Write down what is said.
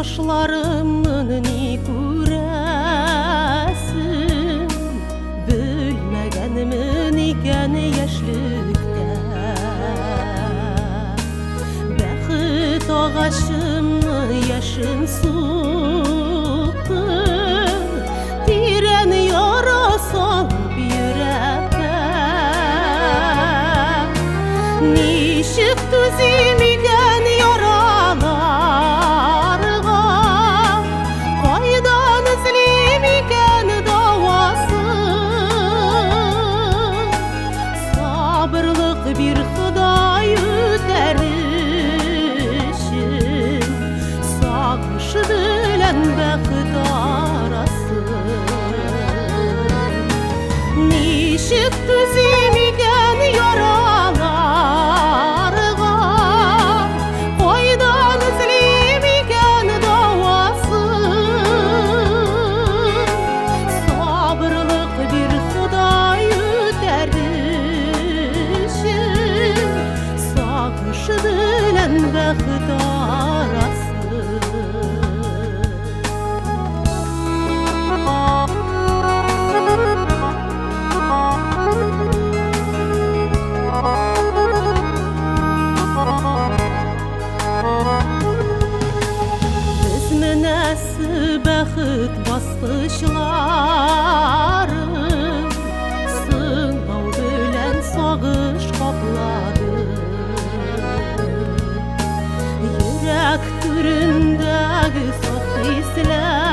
Yaşlarımın ni күрәсің, Білмәгәнмен икән яшьлектә. Бәхет агачымны яшен суқты, Тирән яра салып йөрәккә. Ничек түзим икән яраларга, Кайдан эзлим икән дауасын? Сабырлык бир Ходай үтәр өчен, Сагыш белән бәхет арасын. Ничек түзим икән яраларга, Кайдан эзлим икән дауасын? Сабырлык бир Ходай үтәр өчен, Сагыш белән бәхет арасын. Без менәсе бәхет баскычлары, Сыңлау белән сагыш каплады. Йөрәк түрендәге саф хисләр